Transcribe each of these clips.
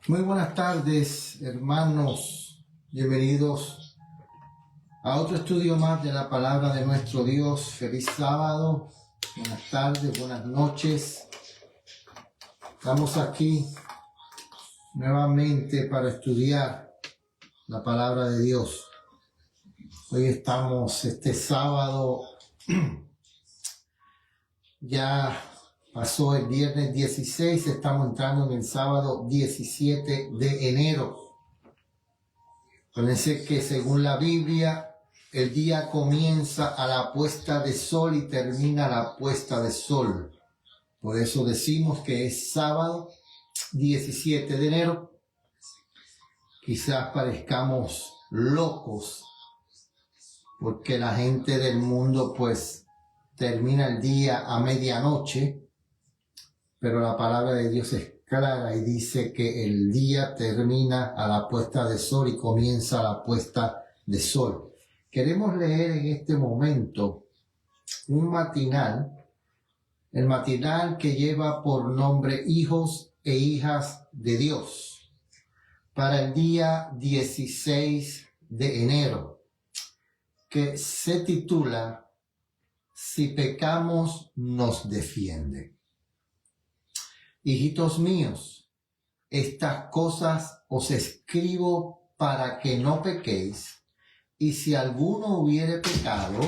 Muy buenas tardes, hermanos. Bienvenidos a otro estudio más de la palabra de nuestro Dios. Feliz sábado, buenas tardes, buenas noches. Estamos aquí nuevamente para estudiar la palabra de Dios. Hoy estamos este sábado, ya pasó el viernes 16, estamos entrando en el sábado 17 de enero. Acuérdense que según la Biblia, el día comienza a la puesta de sol y termina a la puesta de sol. Por eso decimos que es sábado 17 de enero. Quizás parezcamos locos, porque la gente del mundo pues termina el día a medianoche, pero la palabra de Dios es clara y dice que el día termina a la puesta de sol y comienza a la puesta de sol. Queremos leer en este momento un matinal, el matinal que lleva por nombre Hijos e Hijas de Dios, para el día 16 de enero, que se titula Si pecamos nos defiende. Hijitos míos, estas cosas os escribo para que no pequéis, y si alguno hubiere pecado,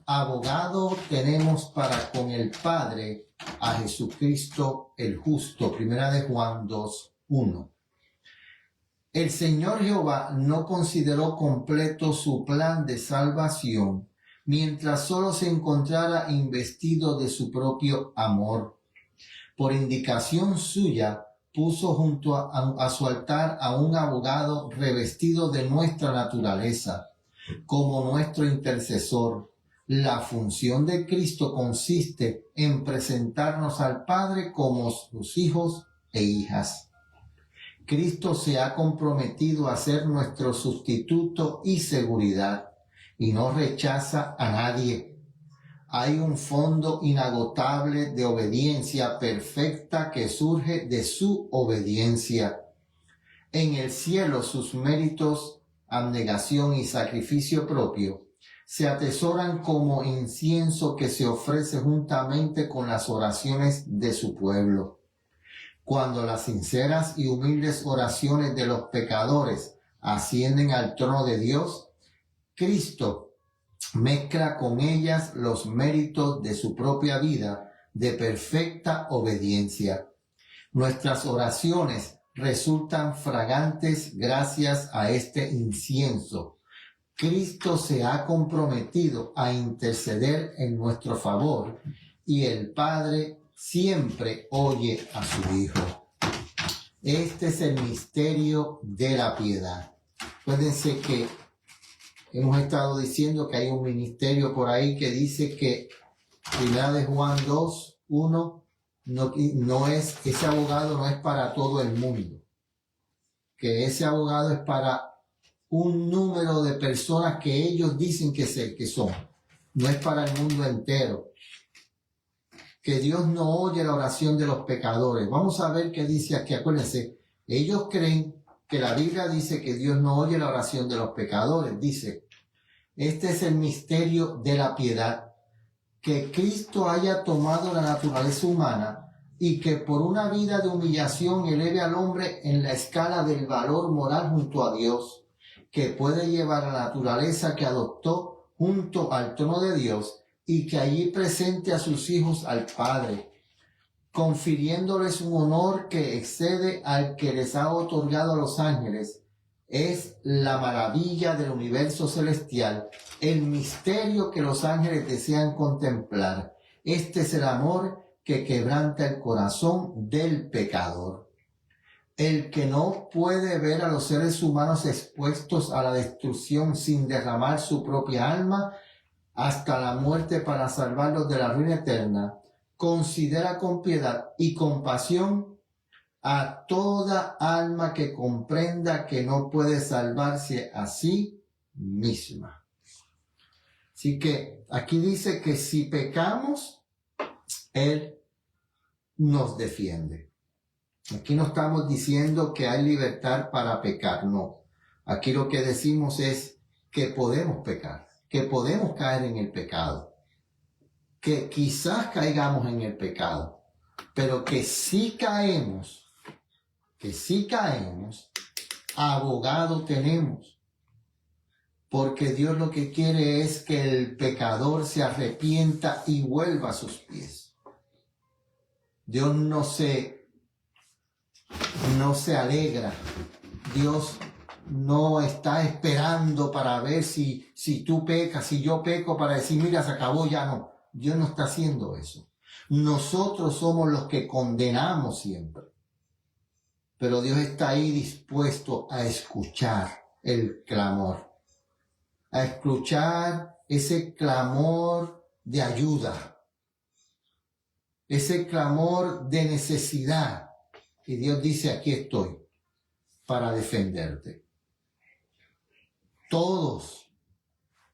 abogado tenemos para con el Padre a Jesucristo el justo. Primera de Juan 2:1. El Señor Jehová no consideró completo su plan de salvación mientras solo se encontrara investido de su propio amor. Por indicación suya, puso junto a su altar a un abogado revestido de nuestra naturaleza, como nuestro intercesor. La función de Cristo consiste en presentarnos al Padre como sus hijos e hijas. Cristo se ha comprometido a ser nuestro sustituto y seguridad, y no rechaza a nadie. Hay un fondo inagotable de obediencia perfecta que surge de su obediencia. En el cielo sus méritos, abnegación y sacrificio propio se atesoran como incienso que se ofrece juntamente con las oraciones de su pueblo. Cuando las sinceras y humildes oraciones de los pecadores ascienden al trono de Dios, Cristo mezcla con ellas los méritos de su propia vida de perfecta obediencia. Nuestras oraciones resultan fragantes gracias a este incienso. Cristo se ha comprometido a interceder en nuestro favor y el Padre siempre oye a su Hijo. Este es el misterio de la piedad. Acuérdense que hemos estado diciendo que hay un ministerio por ahí que dice que Primera de Juan 2:1 no es, ese abogado no es para todo el mundo, que ese abogado es para un número de personas que ellos dicen que son, no es para el mundo entero, que Dios no oye la oración de los pecadores. Vamos a ver qué dice aquí. Acuérdense, ellos creen que la Biblia dice que Dios no oye la oración de los pecadores. Dice: este es el misterio de la piedad, que Cristo haya tomado la naturaleza humana y que por una vida de humillación eleve al hombre en la escala del valor moral junto a Dios, que puede llevar a la naturaleza que adoptó junto al trono de Dios y que allí presente a sus hijos al Padre, confiriéndoles un honor que excede al que les ha otorgado a los ángeles. Es la maravilla del universo celestial, el misterio que los ángeles desean contemplar. Este es el amor que quebranta el corazón del pecador. El que no puede ver a los seres humanos expuestos a la destrucción sin derramar su propia alma hasta la muerte para salvarlos de la ruina eterna, considera con piedad y compasión a toda alma que comprenda que no puede salvarse a sí misma. Así que aquí dice que si pecamos, Él nos defiende. Aquí no estamos diciendo que hay libertad para pecar, no. Aquí lo que decimos es que podemos pecar, que podemos caer en el pecado, que quizás caigamos en el pecado, pero que si caemos, abogado tenemos. Porque Dios lo que quiere es que el pecador se arrepienta y vuelva a sus pies. Dios no se alegra. Dios no está esperando para ver si tú pecas, si yo peco, para decir, mira, se acabó, ya no. Dios no está haciendo eso. Nosotros somos los que condenamos siempre. Pero Dios está ahí dispuesto a escuchar el clamor. A escuchar ese clamor de ayuda, ese clamor de necesidad. Y Dios dice, aquí estoy para defenderte. Todos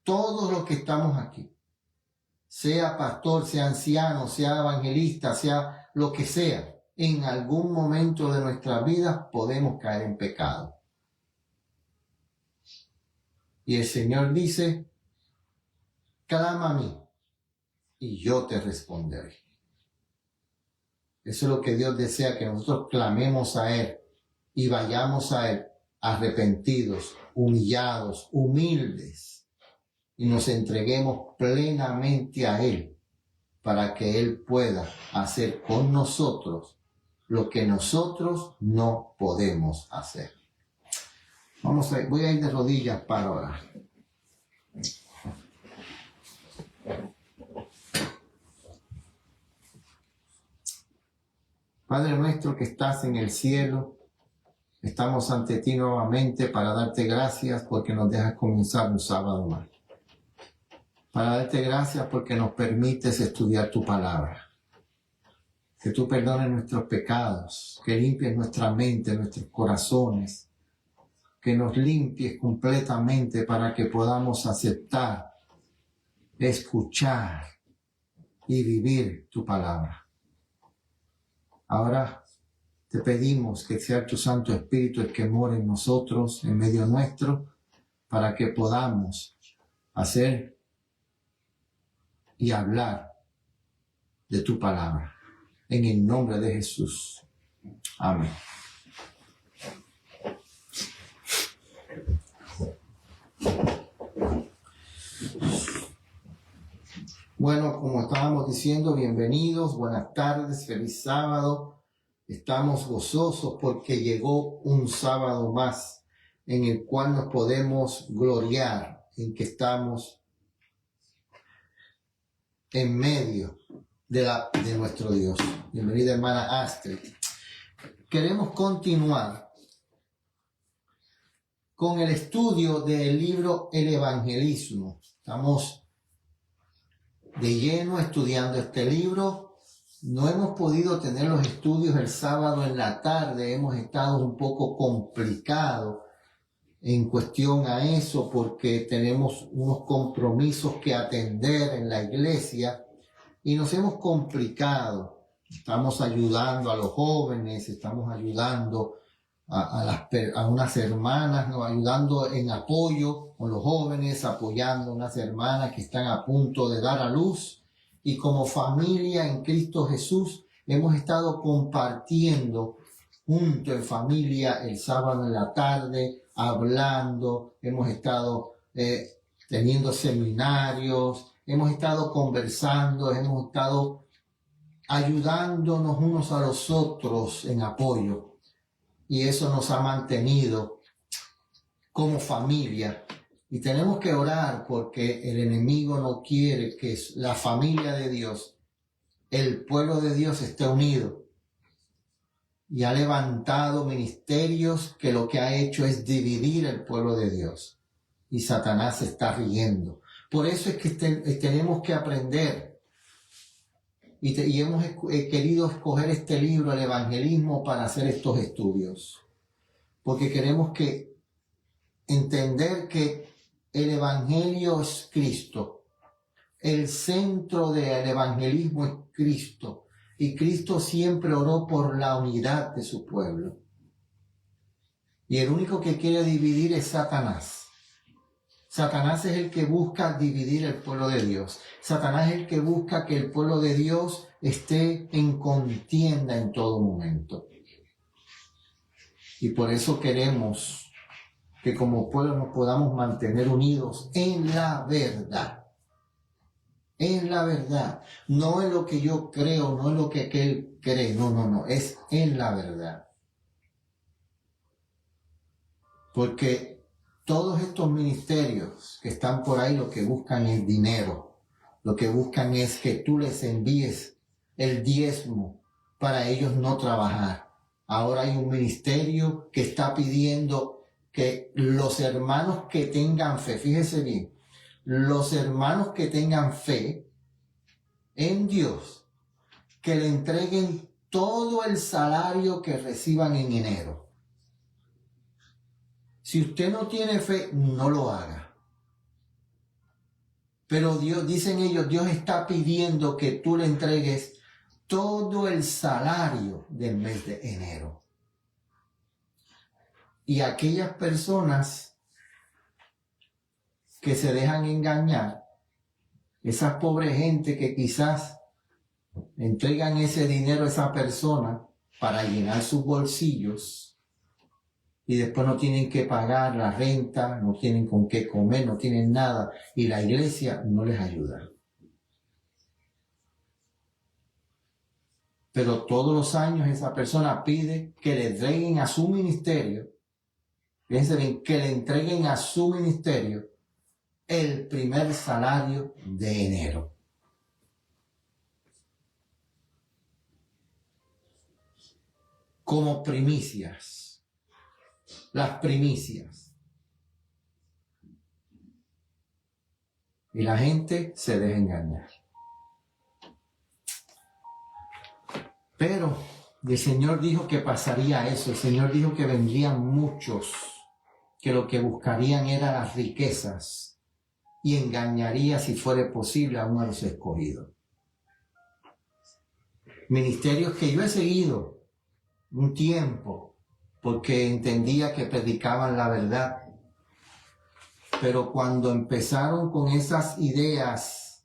los que estamos aquí, sea pastor, sea anciano, sea evangelista, sea lo que sea, en algún momento de nuestra vida podemos caer en pecado. Y el Señor dice, clama a mí y yo te responderé. Eso es lo que Dios desea, que nosotros clamemos a Él y vayamos a Él arrepentidos, humillados, humildes, y nos entreguemos plenamente a Él para que Él pueda hacer con nosotros lo que nosotros no podemos hacer. Voy a ir de rodillas para orar. Padre nuestro que estás en el cielo, estamos ante ti nuevamente para darte gracias porque nos dejas comenzar un sábado más. Para darte gracias porque nos permites estudiar tu palabra. Que tú perdones nuestros pecados, que limpies nuestra mente, nuestros corazones, que nos limpies completamente para que podamos aceptar, escuchar y vivir tu palabra. Ahora te pedimos que sea tu Santo Espíritu el que more en nosotros, en medio nuestro, para que podamos hacer y hablar de tu palabra. En el nombre de Jesús. Amén. Bueno, como estábamos diciendo, bienvenidos, buenas tardes, feliz sábado. Estamos gozosos porque llegó un sábado más en el cual nos podemos gloriar en que estamos en medio de nuestro Dios. Bienvenida, hermana Astrid. Queremos continuar con el estudio del libro El Evangelismo. Estamos de lleno estudiando este libro. No hemos podido tener los estudios el sábado en la tarde. Hemos estado un poco complicados en cuestión a eso porque tenemos unos compromisos que atender en la iglesia y nos hemos complicado. Estamos ayudando a los jóvenes, estamos ayudando a unas hermanas, ¿no? Ayudando en apoyo con los jóvenes, apoyando a unas hermanas que están a punto de dar a luz. Y como familia en Cristo Jesús hemos estado compartiendo junto en familia el sábado en la tarde, hablando, hemos estado teniendo seminarios, hemos estado conversando, hemos estado ayudándonos unos a los otros en apoyo. Y eso nos ha mantenido como familia. Y tenemos que orar porque el enemigo no quiere que la familia de Dios, el pueblo de Dios esté unido. Y ha levantado ministerios que lo que ha hecho es dividir el pueblo de Dios. Y Satanás se está riendo. Por eso es que tenemos que aprender. Y hemos querido escoger este libro, el Evangelismo, para hacer estos estudios. Porque queremos entender que el Evangelio es Cristo. El centro del evangelismo es Cristo. Y Cristo siempre oró por la unidad de su pueblo. Y el único que quiere dividir es Satanás. Satanás es el que busca dividir el pueblo de Dios. Satanás es el que busca que el pueblo de Dios esté en contienda en todo momento. Y por eso queremos que como pueblo nos podamos mantener unidos en la verdad. En la verdad. No en lo que yo creo, no en lo que aquel cree. No. Es en la verdad. Porque todos estos ministerios que están por ahí lo que buscan es dinero. Lo que buscan es que tú les envíes el diezmo para ellos no trabajar. Ahora hay un ministerio que está pidiendo que los hermanos que tengan fe, fíjese bien, los hermanos que tengan fe en Dios, que le entreguen todo el salario que reciban en enero. Si usted no tiene fe, no lo haga. Pero Dios, dicen ellos, Dios está pidiendo que tú le entregues todo el salario del mes de enero. Y aquellas personas que se dejan engañar, esas pobres gente que quizás entregan ese dinero a esa persona para llenar sus bolsillos y después no tienen que pagar la renta, no tienen con qué comer, no tienen nada y la iglesia no les ayuda. Pero todos los años esa persona pide que le entreguen a su ministerio, fíjense bien, que le entreguen a su ministerio el primer salario de enero. Como primicias. Las primicias. Y la gente se deja engañar. Pero el Señor dijo que pasaría eso. El Señor dijo que vendrían muchos, que lo que buscarían eran las riquezas y engañaría, si fuera posible, a uno de los escogidos. Ministerios que yo he seguido un tiempo porque entendía que predicaban la verdad. Pero cuando empezaron con esas ideas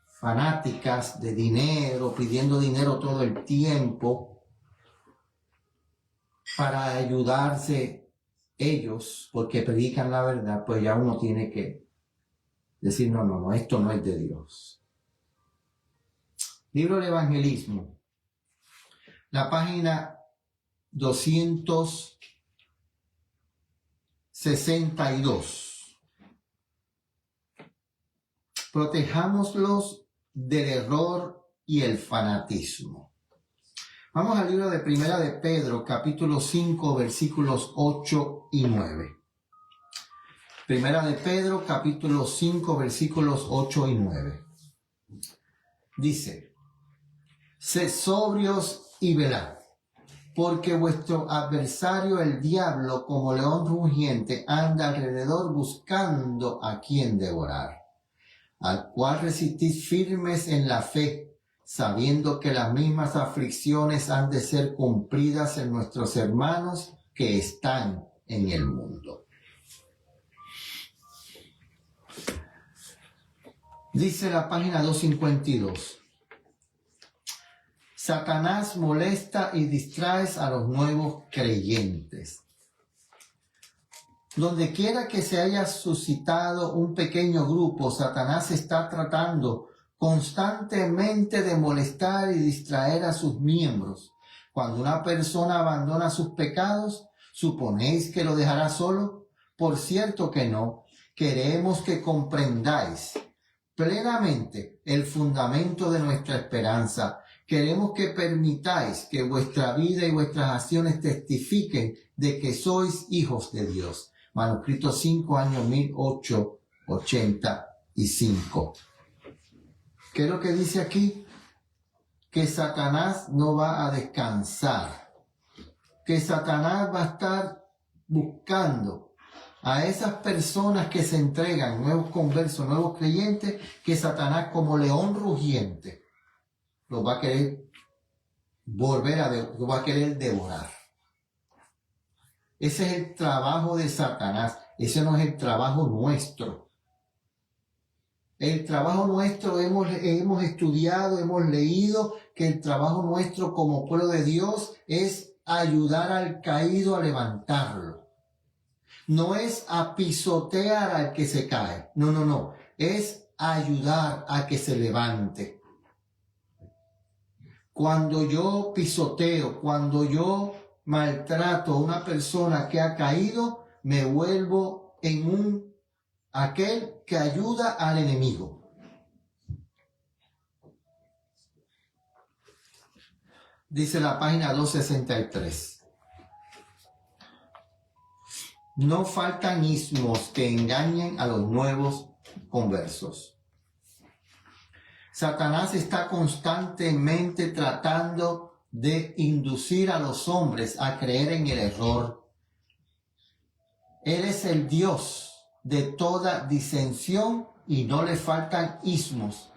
fanáticas de dinero, pidiendo dinero todo el tiempo para ayudarse ellos, porque predican la verdad, pues ya uno tiene que decir, no, esto no es de Dios. Libro del Evangelismo, la página 262. Protejámoslos del error y el fanatismo. Vamos al libro de Primera de Pedro, capítulo 5, versículos 8 y 9. Primera de Pedro, capítulo 5, versículos 8 y 9. Dice: sed sobrios y velad, porque vuestro adversario el diablo, como león rugiente, anda alrededor buscando a quien devorar, al cual resistís firmes en la fe, sabiendo que las mismas aflicciones han de ser cumplidas en nuestros hermanos que están en el mundo. Dice la página 252. Satanás molesta y distrae a los nuevos creyentes. Donde quiera que se haya suscitado un pequeño grupo, Satanás está tratando constantemente de molestar y distraer a sus miembros. Cuando una persona abandona sus pecados, ¿suponéis que lo dejará solo? Por cierto que no. Queremos que comprendáis plenamente el fundamento de nuestra esperanza. Queremos que permitáis que vuestra vida y vuestras acciones testifiquen de que sois hijos de Dios. Manuscrito 5, año 1885. ¿Qué es lo que dice aquí? Que Satanás no va a descansar. Que Satanás va a estar buscando a esas personas que se entregan, nuevos conversos, nuevos creyentes, que Satanás como león rugiente los va a querer los va a querer devorar. Ese es el trabajo de Satanás. Ese no es el trabajo nuestro. El trabajo nuestro hemos estudiado, hemos leído que el trabajo nuestro como pueblo de Dios es ayudar al caído a levantarlo. No es a pisotear al que se cae. No. Es ayudar a que se levante. Cuando yo pisoteo, cuando yo maltrato a una persona que ha caído, me vuelvo en aquel que ayuda al enemigo. Dice la página 263. No faltan ismos que engañen a los nuevos conversos. Satanás está constantemente tratando de inducir a los hombres a creer en el error. Él es el Dios de toda disensión y no le faltan ismos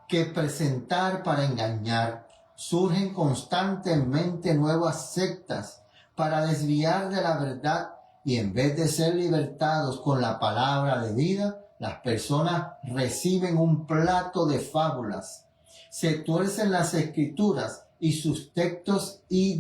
que presentar para engañar. Surgen constantemente nuevas sectas para desviar de la verdad y en vez de ser libertados con la palabra de vida, las personas reciben un plato de fábulas. Se tuercen las escrituras y sus textos y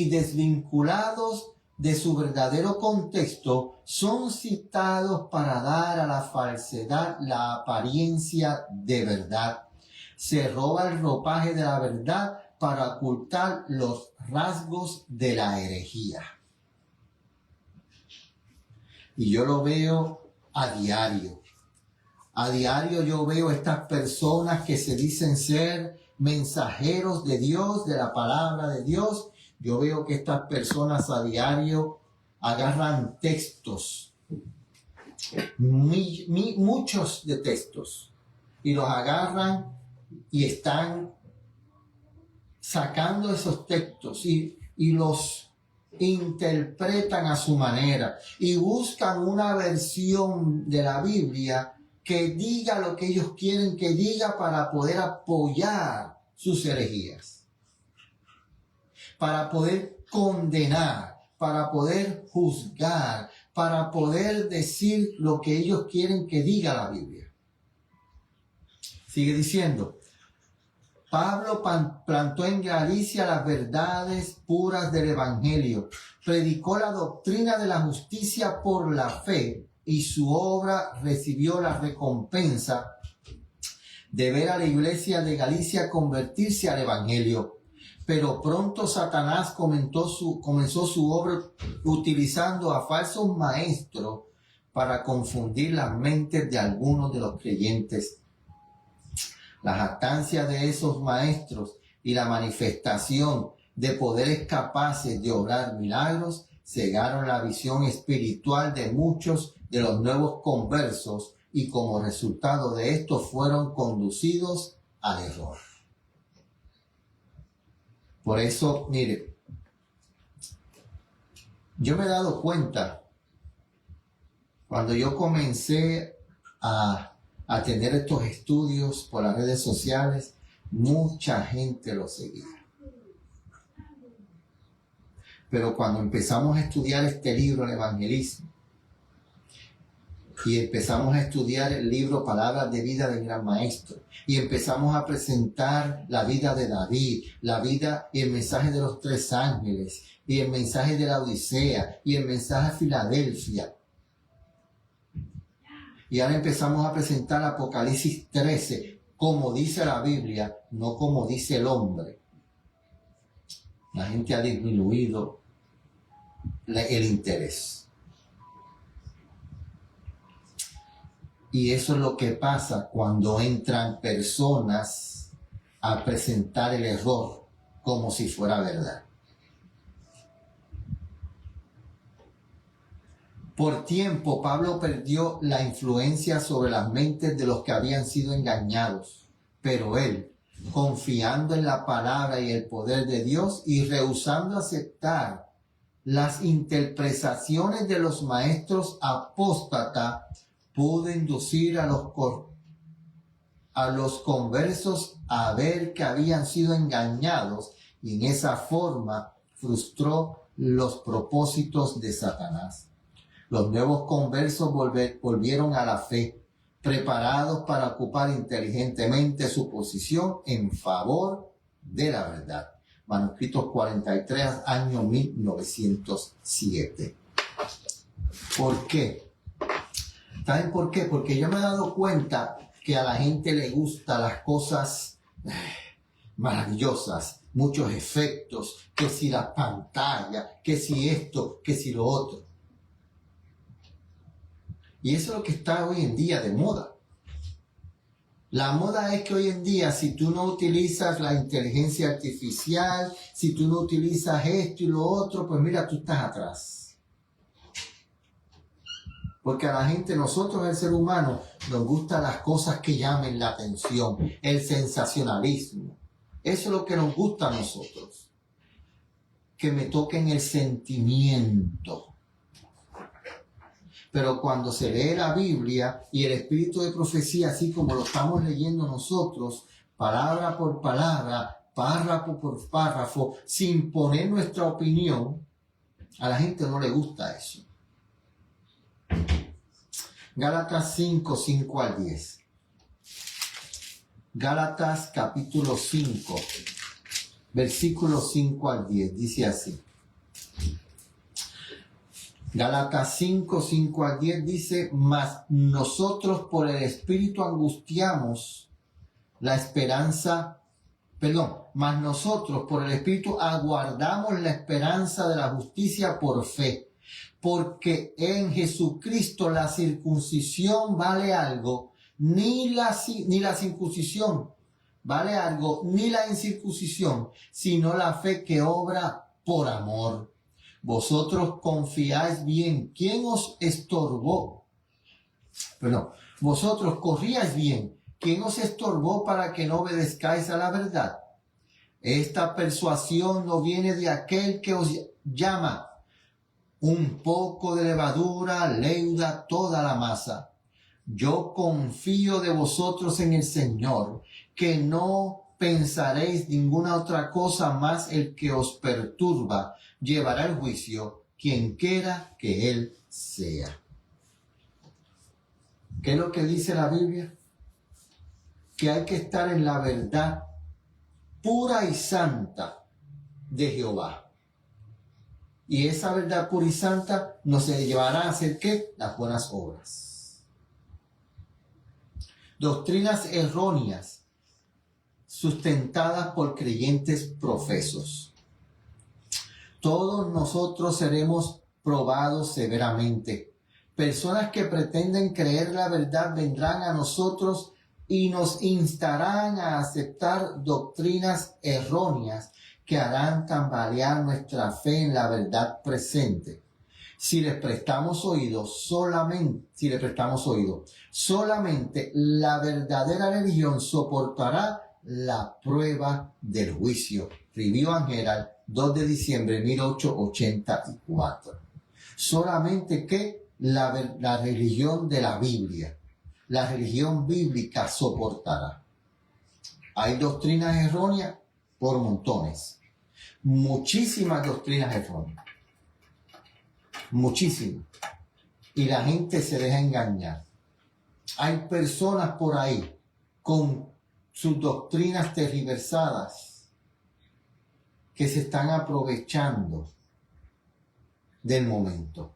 desvinculados de su verdadero contexto son citados para dar a la falsedad la apariencia de verdad. Se roba el ropaje de la verdad para ocultar los rasgos de la herejía. Y yo lo veo a diario. A diario yo veo estas personas que se dicen ser mensajeros de Dios, de la palabra de Dios. Yo veo que estas personas a diario agarran textos, muchos de textos, y los agarran y están sacando esos textos y los interpretan a su manera y buscan una versión de la Biblia que diga lo que ellos quieren que diga para poder apoyar sus herejías, para poder condenar, para poder juzgar, para poder decir lo que ellos quieren que diga la Biblia. Sigue diciendo, Pablo plantó en Galicia las verdades puras del Evangelio, predicó la doctrina de la justicia por la fe y su obra recibió la recompensa de ver a la iglesia de Galicia convertirse al Evangelio. Pero pronto Satanás comenzó su obra utilizando a falsos maestros para confundir las mentes de algunos de los creyentes. La jactancia de esos maestros y la manifestación de poderes capaces de obrar milagros cegaron la visión espiritual de muchos de los nuevos conversos y como resultado de esto fueron conducidos al error. Por eso, mire, yo me he dado cuenta cuando yo comencé a tener estos estudios por las redes sociales, mucha gente lo seguía. Pero cuando empezamos a estudiar este libro, el evangelismo, y empezamos a estudiar el libro Palabras de Vida del Gran Maestro, y empezamos a presentar la vida de David, la vida y el mensaje de los 3 ángeles, y el mensaje de la Odisea, y el mensaje de Filadelfia, y ahora empezamos a presentar Apocalipsis 13, como dice la Biblia, no como dice el hombre. La gente ha disminuido el interés. Y eso es lo que pasa cuando entran personas a presentar el error como si fuera verdad. Por tiempo, Pablo perdió la influencia sobre las mentes de los que habían sido engañados, pero él, confiando en la palabra y el poder de Dios y rehusando aceptar las interpretaciones de los maestros apóstatas, pudo inducir a los a los conversos a ver que habían sido engañados y en esa forma frustró los propósitos de Satanás. Los nuevos conversos volvieron a la fe, preparados para ocupar inteligentemente su posición en favor de la verdad. Manuscritos 43, año 1907. ¿Por qué? ¿Saben por qué? Porque yo me he dado cuenta que a la gente le gustan las cosas maravillosas, muchos efectos, que si la pantalla, que si esto, que si lo otro. Y eso es lo que está hoy en día de moda. La moda es que hoy en día, si tú no utilizas la inteligencia artificial, si tú no utilizas esto y lo otro, pues mira, tú estás atrás. Porque a la gente, nosotros, el ser humano, nos gustan las cosas que llamen la atención, el sensacionalismo. Eso es lo que nos gusta a nosotros. Que me toquen el sentimiento. Pero cuando se lee la Biblia y el espíritu de profecía, así como lo estamos leyendo nosotros, palabra por palabra, párrafo por párrafo, sin poner nuestra opinión, a la gente no le gusta eso. Gálatas 5, 5 al 10. Gálatas capítulo 5, versículos 5 al 10, dice así. Gálatas 5, 5 al 10 dice, mas nosotros por el Espíritu angustiamos la esperanza, mas nosotros por el Espíritu aguardamos la esperanza de la justicia por fe, porque en Jesucristo la circuncisión vale algo, ni la circuncisión vale algo, ni la incircuncisión, sino la fe que obra por amor. Vosotros confiáis bien. ¿Quién os estorbó? Vosotros corríais bien. ¿Quién os estorbó para que no obedezcáis a la verdad? Esta persuasión no viene de aquel que os llama. Un poco de levadura leuda toda la masa. Yo confío de vosotros en el Señor, que no pensaréis ninguna otra cosa más el que os perturba. Llevará el juicio quien quiera que él sea. ¿Qué es lo que dice la Biblia? Que hay que estar en la verdad pura y santa de Jehová. Y esa verdad pura y santa nos llevará a hacer ¿qué? Las buenas obras. Doctrinas erróneas sustentadas por creyentes profesos. Todos nosotros seremos probados severamente. Personas que pretenden creer la verdad vendrán a nosotros y nos instarán a aceptar doctrinas erróneas que harán tambalear nuestra fe en la verdad presente. Si les prestamos oído, solamente la verdadera religión soportará la prueba del juicio. Review and Herald, 2 de diciembre de 1884. Solamente que la religión de la Biblia, la religión bíblica soportará. Hay doctrinas erróneas por montones. Muchísimas doctrinas erróneas. Muchísimas. Y la gente se deja engañar. Hay personas por ahí con sus doctrinas tergiversadas que se están aprovechando del momento.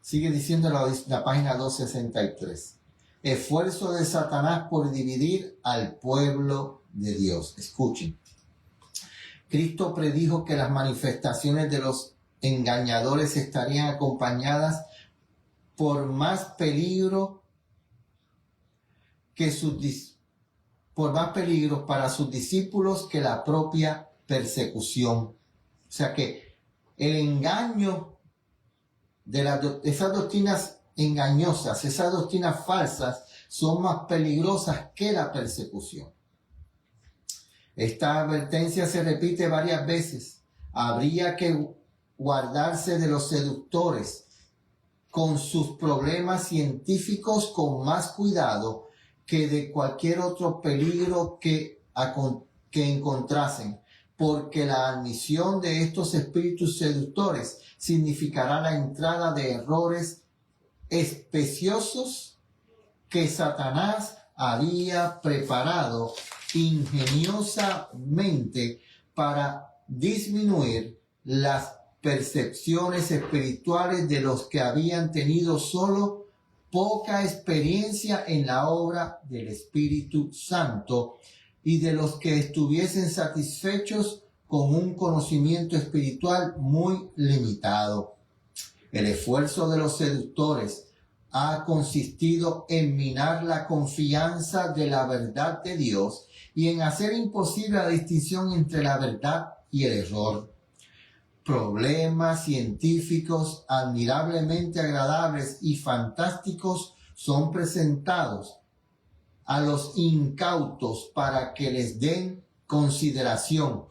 Sigue diciendo la página 263. Esfuerzo de Satanás por dividir al pueblo de Dios. Escuchen. Cristo predijo que las manifestaciones de los engañadores estarían acompañadas por más peligro para sus discípulos que la propia persecución. O sea que el engaño de esas doctrinas engañosas, esas doctrinas falsas, son más peligrosas que la persecución. Esta advertencia se repite varias veces. Habría que guardarse de los seductores con sus problemas científicos con más cuidado que de cualquier otro peligro que encontrasen, porque la admisión de estos espíritus seductores significará la entrada de errores especiosos que Satanás había preparado ingeniosamente para disminuir las percepciones espirituales de los que habían tenido solo poca experiencia en la obra del Espíritu Santo y de los que estuviesen satisfechos con un conocimiento espiritual muy limitado. El esfuerzo de los seductores ha consistido en minar la confianza de la verdad de Dios y en hacer imposible la distinción entre la verdad y el error. Problemas científicos admirablemente agradables y fantásticos son presentados a los incautos para que les den consideración,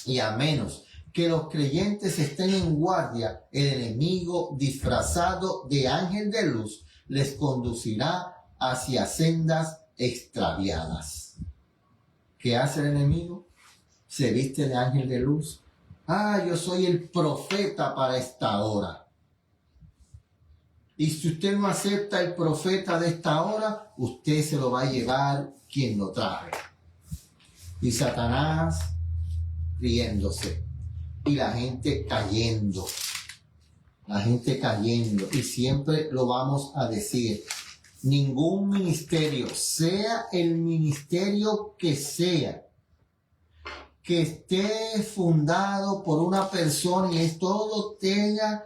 y a menos que los creyentes estén en guardia, el enemigo disfrazado de ángel de luz les conducirá hacia sendas extraviadas. ¿Qué hace el enemigo? Se viste de ángel de luz. Yo soy el profeta para esta hora. Y si usted no acepta el profeta de esta hora, usted se lo va a llevar quien lo traje. Y Satanás riéndose. Y la gente cayendo. Y siempre lo vamos a decir. Ningún ministerio, sea el ministerio que sea, que esté fundado por una persona y todo tenga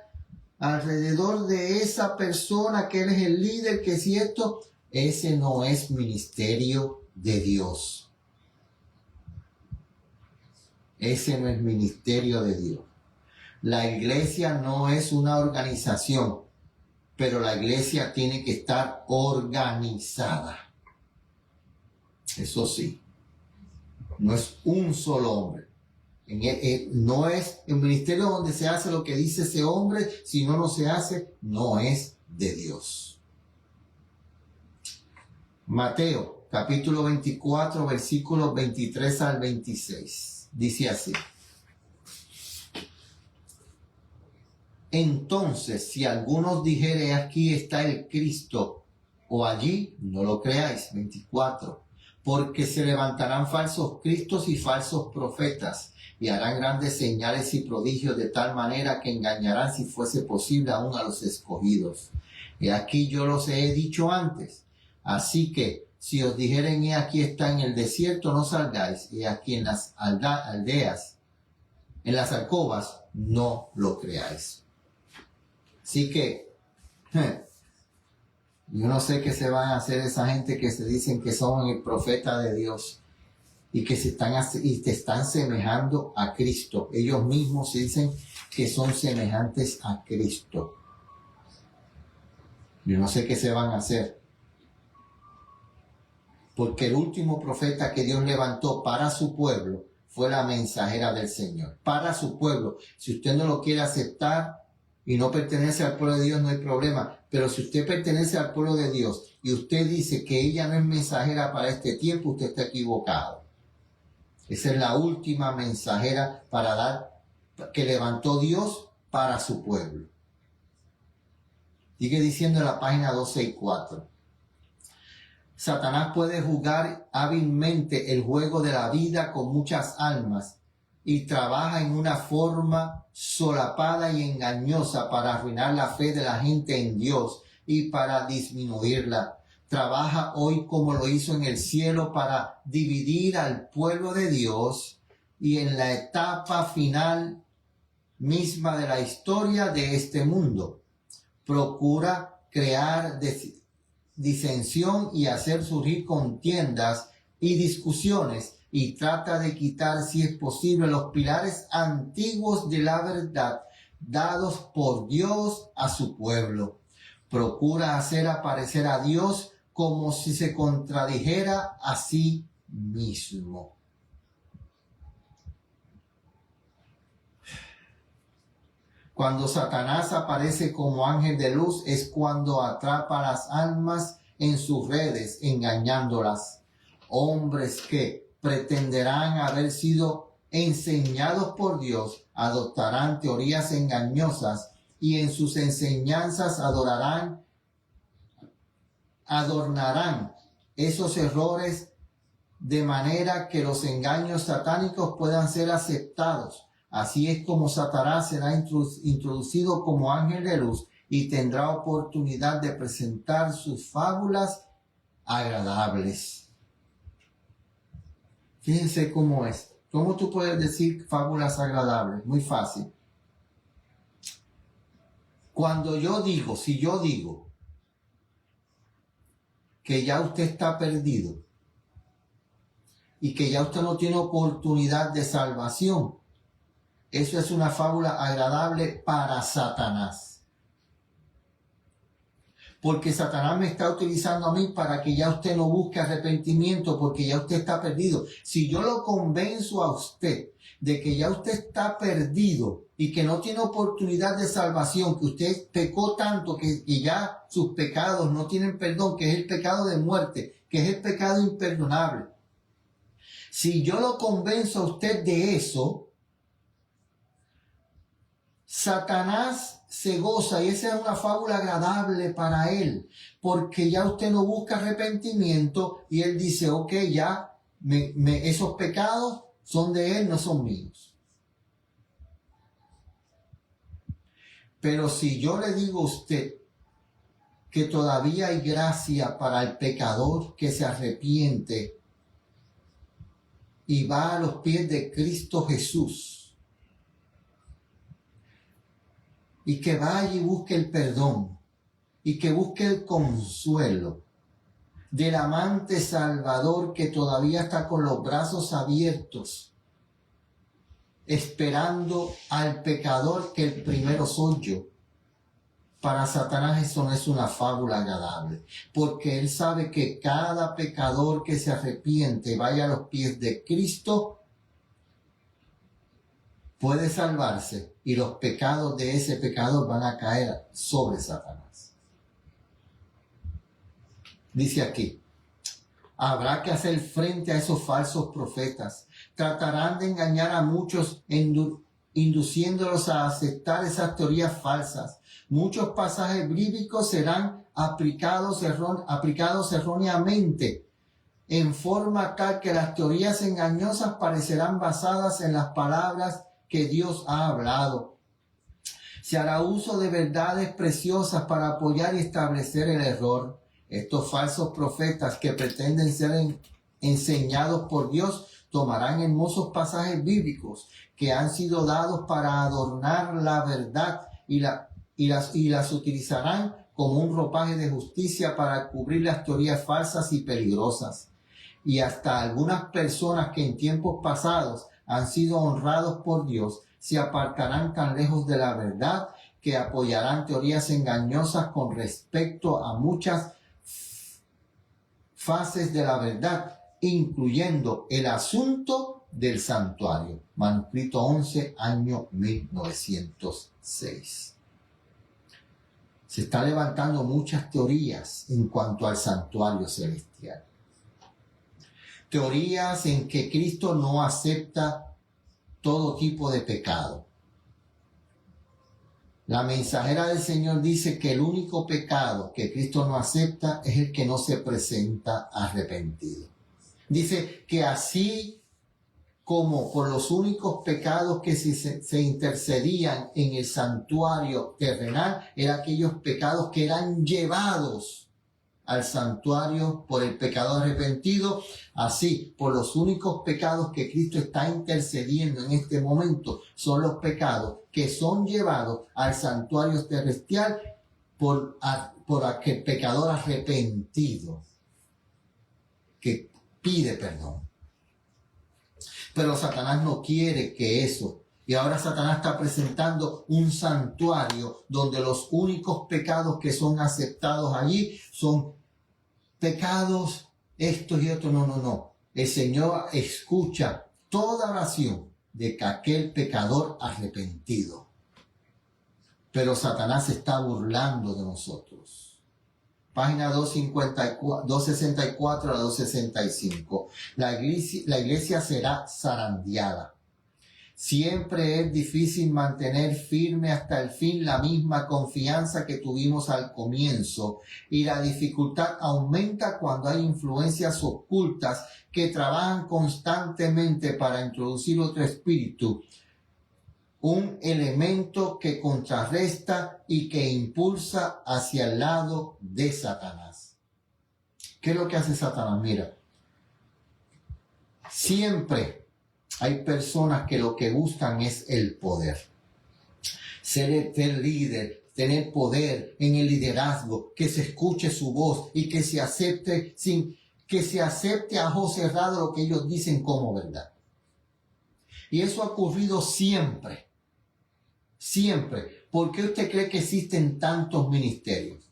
alrededor de esa persona que él es el líder, que si esto, ese no es ministerio de Dios. Ese no es ministerio de Dios. La iglesia no es una organización, pero la iglesia tiene que estar organizada. Eso sí. No es un solo hombre. No es el ministerio donde se hace lo que dice ese hombre. Si no se hace, no es de Dios. Mateo, capítulo 24, versículos 23 al 26. Dice así. Entonces, si algunos dijere, aquí está el Cristo, o allí, no lo creáis. 24. Porque se levantarán falsos cristos y falsos profetas, y harán grandes señales y prodigios de tal manera que engañarán, si fuese posible, aún a los escogidos. Y aquí yo los he dicho antes. Así que, si os dijeren, he aquí está en el desierto, no salgáis, y aquí en las aldeas, en las alcobas, no lo creáis. Así que, yo no sé qué se van a hacer esa gente que se dicen que son el profeta de Dios y que te están semejando a Cristo. Ellos mismos se dicen que son semejantes a Cristo. Yo no sé qué se van a hacer. Porque el último profeta que Dios levantó para su pueblo fue la mensajera del Señor. Para su pueblo. Si usted no lo quiere aceptar y no pertenece al pueblo de Dios, no hay problema. Pero si usted pertenece al pueblo de Dios y usted dice que ella no es mensajera para este tiempo, usted está equivocado. Esa es la última mensajera que levantó Dios para su pueblo. Sigue diciendo en la página 264. Satanás puede jugar hábilmente el juego de la vida con muchas almas y trabaja en una forma solapada y engañosa para arruinar la fe de la gente en Dios y para disminuirla. Trabaja hoy como lo hizo en el cielo para dividir al pueblo de Dios, y en la etapa final misma de la historia de este mundo procura crear disensión y hacer surgir contiendas y discusiones, y trata de quitar, si es posible, los pilares antiguos de la verdad dados por Dios a su pueblo. Procura hacer aparecer a Dios como si se contradijera a sí mismo. Cuando Satanás aparece como ángel de luz es cuando atrapa las almas en sus redes, engañándolas. Hombres que pretenderán haber sido enseñados por Dios adoptarán teorías engañosas y en sus enseñanzas adornarán esos errores de manera que los engaños satánicos puedan ser aceptados. Así es como Satanás será introducido como ángel de luz y tendrá oportunidad de presentar sus fábulas agradables. Fíjense cómo es. ¿Cómo tú puedes decir fábulas agradables? Muy fácil. Si yo digo que ya usted está perdido y que ya usted no tiene oportunidad de salvación, eso es una fábula agradable para Satanás. Porque Satanás me está utilizando a mí para que ya usted no busque arrepentimiento, porque ya usted está perdido. Si yo lo convenzo a usted de que ya usted está perdido y que no tiene oportunidad de salvación, que usted pecó tanto que ya sus pecados no tienen perdón, que es el pecado de muerte, que es el pecado imperdonable. Si yo lo convenzo a usted de eso, Satanás se goza y esa es una fábula agradable para él, porque ya usted no busca arrepentimiento y él dice, ok, ya esos pecados son de él, no son míos. Pero si yo le digo a usted que todavía hay gracia para el pecador que se arrepiente y va a los pies de Cristo Jesús, y que vaya y busque el perdón, y que busque el consuelo del amante salvador que todavía está con los brazos abiertos, esperando al pecador que el primero soy yo. Para Satanás eso no es una fábula agradable, porque él sabe que cada pecador que se arrepiente, vaya a los pies de Cristo, puede salvarse y los pecados de ese pecador van a caer sobre Satanás. Dice aquí, habrá que hacer frente a esos falsos profetas. Tratarán de engañar a muchos induciéndolos a aceptar esas teorías falsas. Muchos pasajes bíblicos serán aplicados erróneamente, en forma tal que las teorías engañosas parecerán basadas en las palabras que Dios ha hablado. Se hará uso de verdades preciosas para apoyar y establecer el error. Estos falsos profetas que pretenden ser enseñados por Dios tomarán hermosos pasajes bíblicos que han sido dados para adornar la verdad y las utilizarán como un ropaje de justicia para cubrir las teorías falsas y peligrosas. Y hasta algunas personas que en tiempos pasados han sido honrados por Dios, se apartarán tan lejos de la verdad que apoyarán teorías engañosas con respecto a muchas fases de la verdad, incluyendo el asunto del santuario. Manuscrito 11, año 1906. Se está levantando muchas teorías en cuanto al santuario celestial. Teorías en que Cristo no acepta todo tipo de pecado. La mensajera del Señor dice que el único pecado que Cristo no acepta es el que no se presenta arrepentido. Dice que así como por los únicos pecados que se intercedían en el santuario terrenal, eran aquellos pecados que eran llevados al santuario por el pecador arrepentido, así por los únicos pecados que Cristo está intercediendo en este momento son los pecados que son llevados al santuario celestial por aquel pecador arrepentido que pide perdón. Pero Satanás no quiere que eso. Y ahora Satanás está presentando un santuario donde los únicos pecados que son aceptados allí son pecados estos y otros. No. El Señor escucha toda oración de aquel pecador arrepentido. pero Satanás se está burlando de nosotros. Página 264 a 265. La iglesia será zarandeada. Siempre es difícil mantener firme hasta el fin la misma confianza que tuvimos al comienzo, y la dificultad aumenta cuando hay influencias ocultas que trabajan constantemente para introducir otro espíritu, un elemento que contrarresta y que impulsa hacia el lado de Satanás. ¿Qué es lo que hace Satanás? Mira, siempre hay personas que lo que buscan es el poder. Ser líder, tener poder en el liderazgo, que se escuche su voz y que se acepte a ojos cerrados lo que ellos dicen como verdad. Y eso ha ocurrido siempre. Siempre. ¿Por qué usted cree que existen tantos ministerios?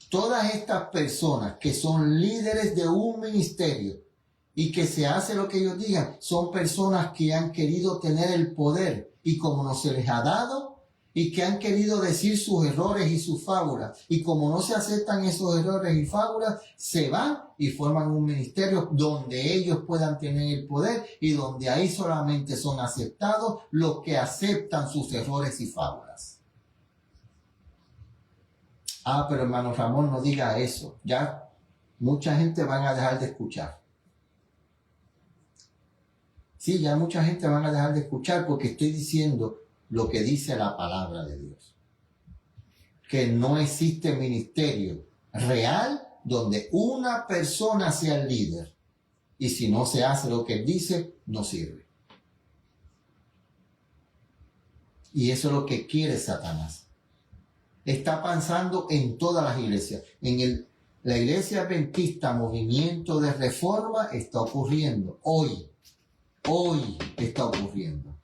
Todas estas personas que son líderes de un ministerio y que se hace lo que ellos digan, son personas que han querido tener el poder, y como no se les ha dado, y que han querido decir sus errores y sus fábulas, y como no se aceptan esos errores y fábulas, se van y forman un ministerio donde ellos puedan tener el poder, y donde ahí solamente son aceptados los que aceptan sus errores y fábulas. Pero hermano Ramón, no diga eso. Ya mucha gente van a dejar de escuchar. Sí, ya mucha gente van a dejar de escuchar porque estoy diciendo lo que dice la palabra de Dios. Que no existe ministerio real donde una persona sea el líder. Y si no se hace lo que él dice, no sirve. Y eso es lo que quiere Satanás. Está pasando en todas las iglesias. La iglesia adventista, movimiento de reforma, está ocurriendo hoy está ocurriendo.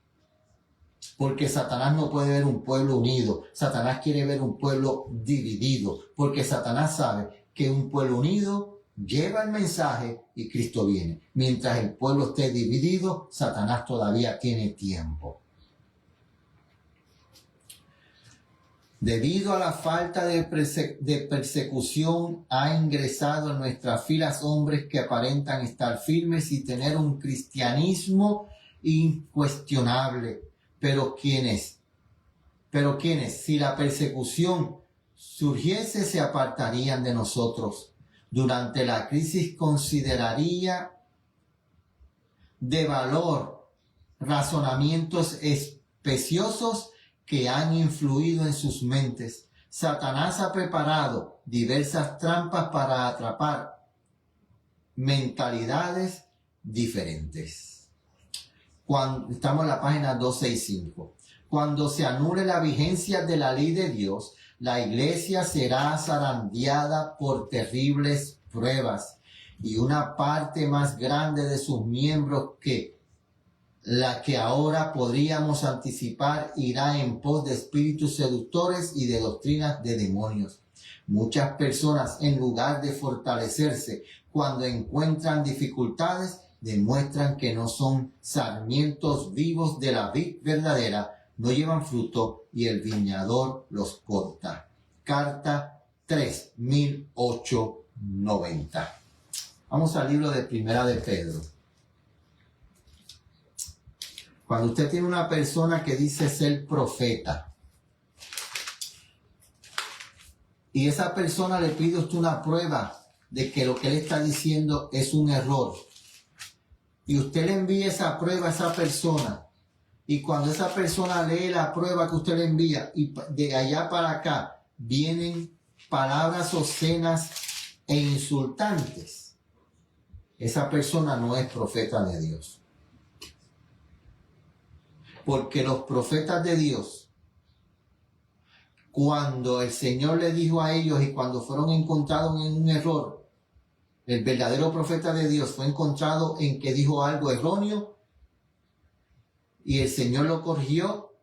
Porque Satanás no puede ver un pueblo unido. Satanás quiere ver un pueblo dividido. Porque Satanás sabe que un pueblo unido lleva el mensaje y Cristo viene. Mientras el pueblo esté dividido, Satanás todavía tiene tiempo. Debido a la falta de persecución, ha ingresado en nuestras filas hombres que aparentan estar firmes y tener un cristianismo incuestionable. Pero ¿quiénes? Si la persecución surgiese, se apartarían de nosotros. Durante la crisis consideraría de valor razonamientos especiosos que han influido en sus mentes. Satanás ha preparado diversas trampas para atrapar mentalidades diferentes. Estamos en la página 265. Cuando se anule la vigencia de la ley de Dios, la iglesia será zarandeada por terribles pruebas, y una parte más grande de sus miembros que la que ahora podríamos anticipar irá en pos de espíritus seductores y de doctrinas de demonios. Muchas personas, en lugar de fortalecerse cuando encuentran dificultades, demuestran que no son sarmientos vivos de la vid verdadera, no llevan fruto y el viñador los corta. Carta 3890. Vamos al libro de Primera de Pedro. Cuando usted tiene una persona que dice ser profeta y esa persona le pide a usted una prueba de que lo que él está diciendo es un error, y usted le envía esa prueba a esa persona, y cuando esa persona lee la prueba que usted le envía y de allá para acá vienen palabras obscenas e insultantes, esa persona no es profeta de Dios. Porque los profetas de Dios, cuando el Señor le dijo a ellos y cuando fueron encontrados en un error, el verdadero profeta de Dios fue encontrado en que dijo algo erróneo y el Señor lo corrigió.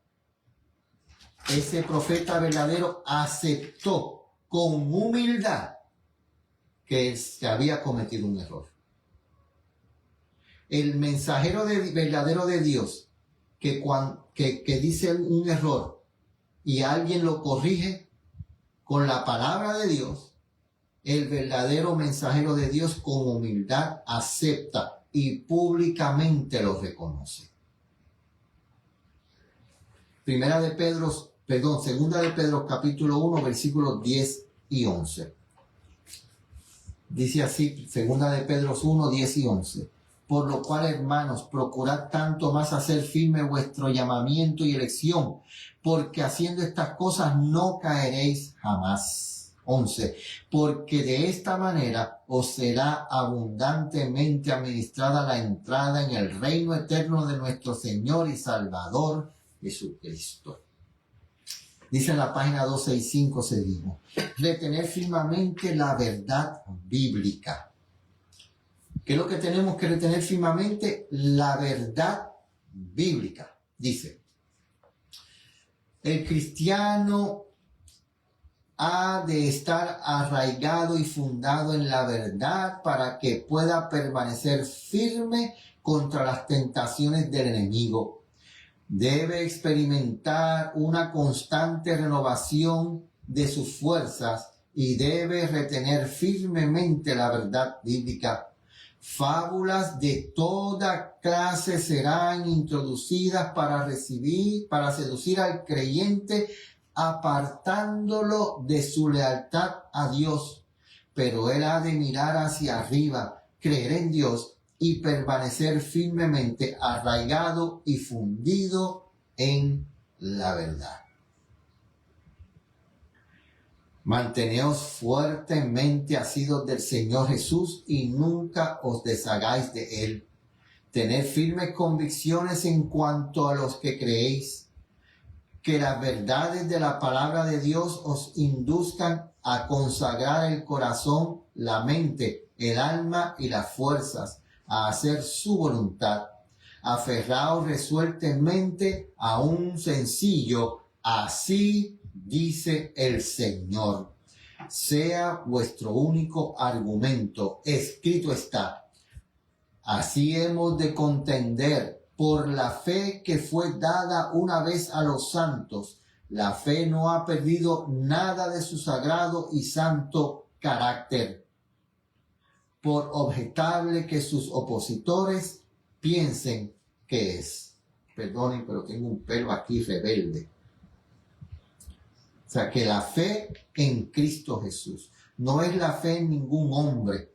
Ese profeta verdadero aceptó con humildad que se había cometido un error. El mensajero verdadero de Dios que dice un error y alguien lo corrige con la palabra de Dios, el verdadero mensajero de Dios con humildad acepta y públicamente lo reconoce. Segunda de Pedro capítulo 1 versículos 10 y 11. Dice así, segunda de Pedro 1, 10 y 11. Por lo cual, hermanos, procurad tanto más hacer firme vuestro llamamiento y elección, porque haciendo estas cosas no caeréis jamás. 11. Porque de esta manera os será abundantemente administrada la entrada en el reino eterno de nuestro Señor y Salvador Jesucristo. Dice en la página 265, seguimos. Retener firmemente la verdad bíblica. ¿Qué es lo que tenemos que retener firmemente? La verdad bíblica. Dice, el cristiano ha de estar arraigado y fundado en la verdad para que pueda permanecer firme contra las tentaciones del enemigo. Debe experimentar una constante renovación de sus fuerzas y debe retener firmemente la verdad bíblica. Fábulas de toda clase serán introducidas para seducir al creyente, apartándolo de su lealtad a Dios. Pero él ha de mirar hacia arriba, creer en Dios y permanecer firmemente arraigado y fundido en la verdad. Manteneos fuertemente asidos del Señor Jesús y nunca os deshagáis de Él. Tened firmes convicciones en cuanto a los que creéis. Que las verdades de la palabra de Dios os induzcan a consagrar el corazón, la mente, el alma y las fuerzas a hacer su voluntad. Aferraos resueltamente a un sencillo, así dice el Señor. Sea vuestro único argumento. Escrito está. Así hemos de contender por la fe que fue dada una vez a los santos. La fe no ha perdido nada de su sagrado y santo carácter. Por objetable que sus opositores piensen que es. Perdonen, pero tengo un pelo aquí rebelde. O sea, que la fe en Cristo Jesús no es la fe en ningún hombre,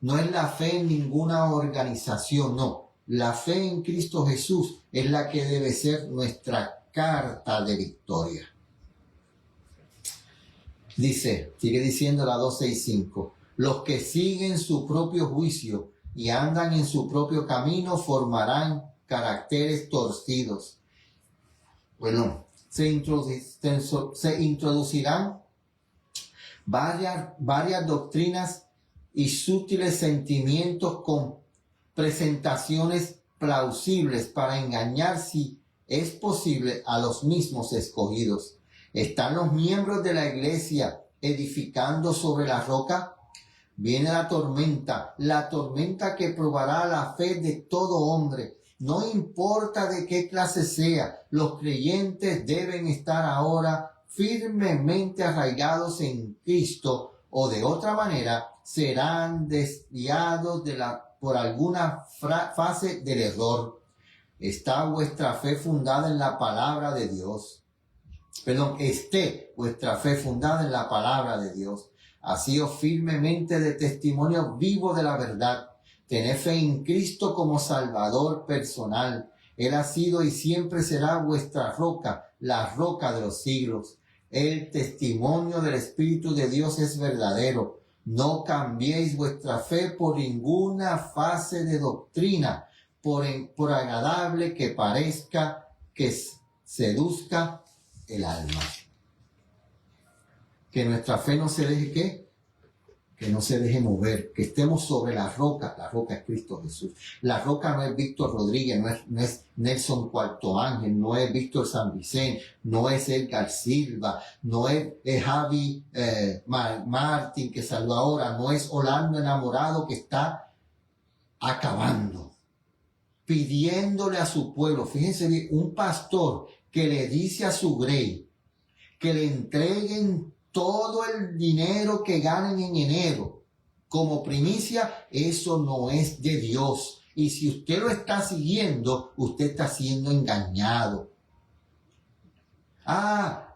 no es la fe en ninguna organización, no. La fe en Cristo Jesús es la que debe ser nuestra carta de victoria. Dice, sigue diciendo la 265, los que siguen su propio juicio y andan en su propio camino formarán caracteres torcidos. Bueno, se introducirán varias doctrinas y sutiles sentimientos con presentaciones plausibles para engañar, si es posible, a los mismos escogidos. ¿Están los miembros de la iglesia edificando sobre la roca? Viene la tormenta que probará la fe de todo hombre. No importa de qué clase sea, los creyentes deben estar ahora firmemente arraigados en Cristo, o de otra manera serán desviados por alguna fase del error. ¿Está vuestra fe fundada en la palabra de Dios? Esté vuestra fe fundada en la palabra de Dios. Hacíos firmemente de testimonio vivo de la verdad. Tened fe en Cristo como Salvador personal. Él ha sido y siempre será vuestra roca, la roca de los siglos. El testimonio del Espíritu de Dios es verdadero. No cambiéis vuestra fe por ninguna fase de doctrina, por agradable que parezca, que seduzca el alma. Que nuestra fe no se deje, ¿qué? Que no se deje mover, que estemos sobre la roca es Cristo Jesús. La roca no es Víctor Rodríguez, no es Nelson Cuarto Ángel, no es Víctor San Vicente, no es Edgar Silva, no es Javi Martín que salió ahora, no es Orlando Enamorado que está acabando, pidiéndole a su pueblo. Fíjense bien, un pastor que le dice a su grey, que le entreguen todo el dinero que ganen en enero como primicia, eso no es de Dios. Y si usted lo está siguiendo, usted está siendo engañado.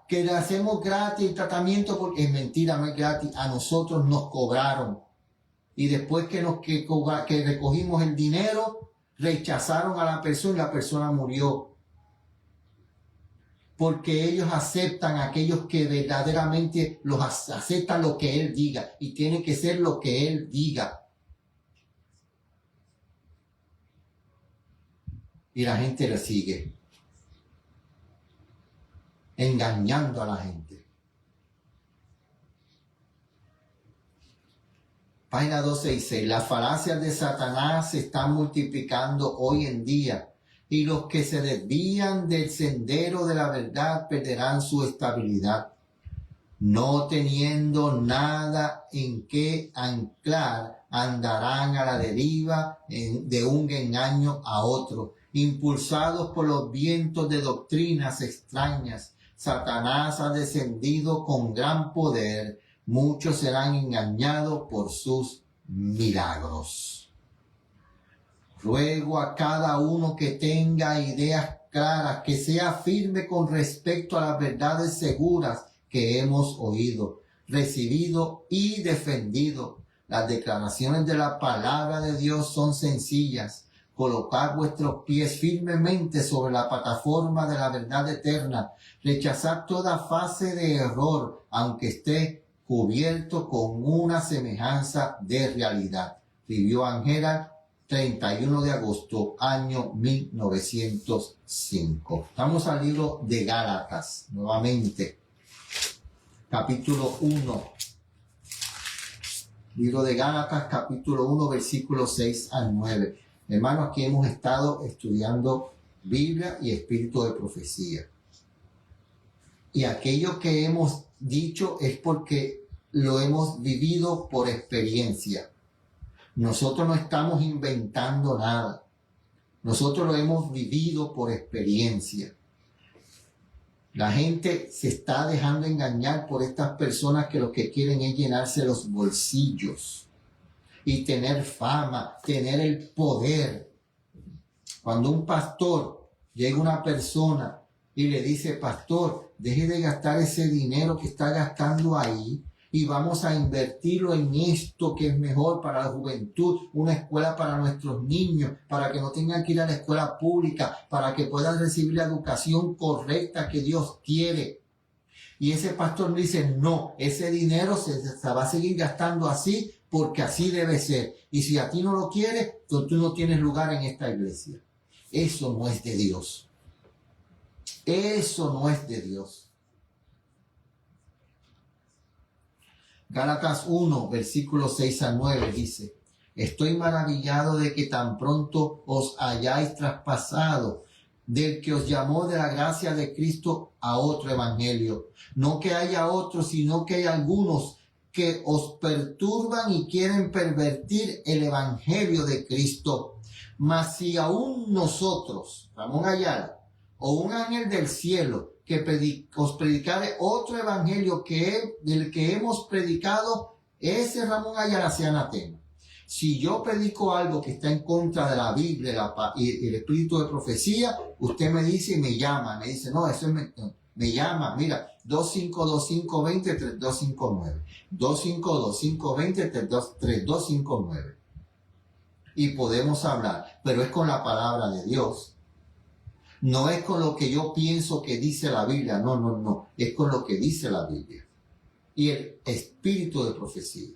Que le hacemos gratis el tratamiento, porque es mentira, no es gratis. A nosotros nos cobraron. Y después que recogimos el dinero, rechazaron a la persona y la persona murió. Porque ellos aceptan a aquellos que verdaderamente aceptan lo que Él diga. Y tiene que ser lo que Él diga. Y la gente le sigue, engañando a la gente. Página 266. Las falacias de Satanás se están multiplicando hoy en día, y los que se desvían del sendero de la verdad perderán su estabilidad, no teniendo nada en qué anclar, andarán a la deriva de un engaño a otro, impulsados por los vientos de doctrinas extrañas. Satanás ha descendido con gran poder, muchos serán engañados por sus milagros. Ruego a cada uno que tenga ideas claras, que sea firme con respecto a las verdades seguras que hemos oído, recibido y defendido. Las declaraciones de la palabra de Dios son sencillas. Colocad vuestros pies firmemente sobre la plataforma de la verdad eterna. Rechazad toda fase de error, aunque esté cubierto con una semejanza de realidad. Vivió Ángela, 31 de agosto, año 1905. Estamos al libro de Gálatas, nuevamente. Capítulo 1. Libro de Gálatas, capítulo 1, versículos 6 al 9. Hermanos, aquí hemos estado estudiando Biblia y espíritu de profecía. Y aquello que hemos dicho es porque lo hemos vivido por experiencia. Nosotros no estamos inventando nada. Nosotros lo hemos vivido por experiencia. La gente se está dejando engañar por estas personas que lo que quieren es llenarse los bolsillos y tener fama, tener el poder. Cuando un pastor llega una persona y le dice: pastor, deje de gastar ese dinero que está gastando ahí y vamos a invertirlo en esto que es mejor para la juventud, una escuela para nuestros niños, para que no tengan que ir a la escuela pública, para que puedan recibir la educación correcta que Dios quiere. Y ese pastor le dice: no, ese dinero se va a seguir gastando así porque así debe ser. Y si a ti no lo quieres, entonces tú no tienes lugar en esta iglesia. Eso no es de Dios. Eso no es de Dios. Gálatas 1, versículos 6 a 9 dice: estoy maravillado de que tan pronto os hayáis traspasado del que os llamó de la gracia de Cristo a otro evangelio. No que haya otro, sino que hay algunos que os perturban y quieren pervertir el evangelio de Cristo. Mas si aún nosotros, Ramón Ayala, o un ángel del cielo, que os predicare otro evangelio del que hemos predicado, ese Ramón Ayala sea anatema. Si yo predico algo que está en contra de la Biblia y el espíritu de profecía, usted me dice y me llama, me dice: no, eso es me llama, mira, 252-520-3259, 252-520-3259. Y podemos hablar, pero es con la palabra de Dios. No es con lo que yo pienso que dice la Biblia, no, es con lo que dice la Biblia y el espíritu de profecía.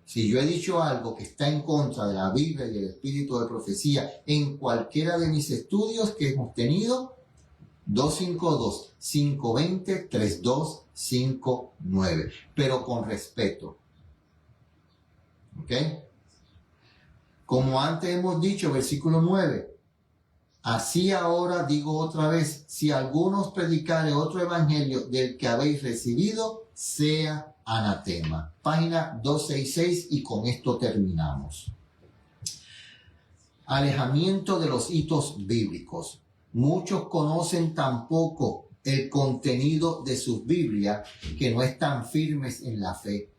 Si yo he dicho algo que está en contra de la Biblia y el espíritu de profecía en cualquiera de mis estudios que hemos tenido, 252-520-3259, pero con respeto. ¿Ok? Como antes hemos dicho, versículo 9. Así ahora digo otra vez: si alguno os predicare otro evangelio del que habéis recibido, sea anatema. Página 266, y con esto terminamos. Alejamiento de los hitos bíblicos. Muchos conocen tan poco el contenido de sus Biblias que no están firmes en la fe.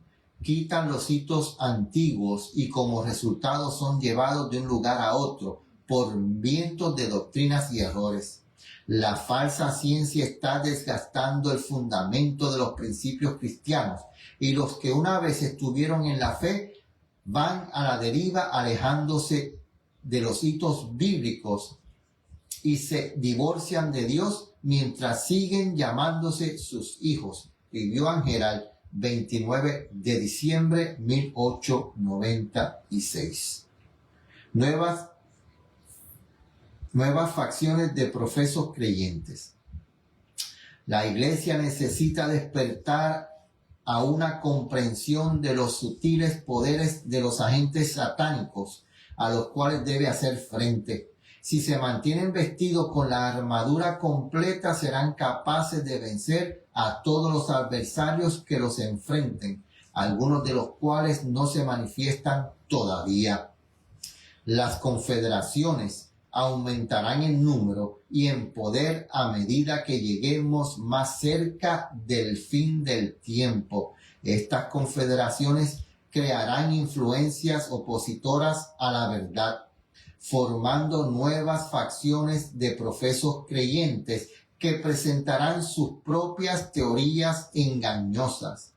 Quitan los hitos antiguos y como resultado son llevados de un lugar a otro por vientos de doctrinas y errores. La falsa ciencia está desgastando el fundamento de los principios cristianos y los que una vez estuvieron en la fe van a la deriva alejándose de los hitos bíblicos y se divorcian de Dios mientras siguen llamándose sus hijos. Escribió Gerald, 29 de diciembre 1896. Nuevas facciones de profesos creyentes. La iglesia necesita despertar a una comprensión de los sutiles poderes de los agentes satánicos a los cuales debe hacer frente. Si se mantienen vestidos con la armadura completa, serán capaces de vencer a todos los adversarios que los enfrenten, algunos de los cuales no se manifiestan todavía. Las confederaciones aumentarán en número y en poder a medida que lleguemos más cerca del fin del tiempo. Estas confederaciones crearán influencias opositoras a la verdad, formando nuevas facciones de profesos creyentes que presentarán sus propias teorías engañosas.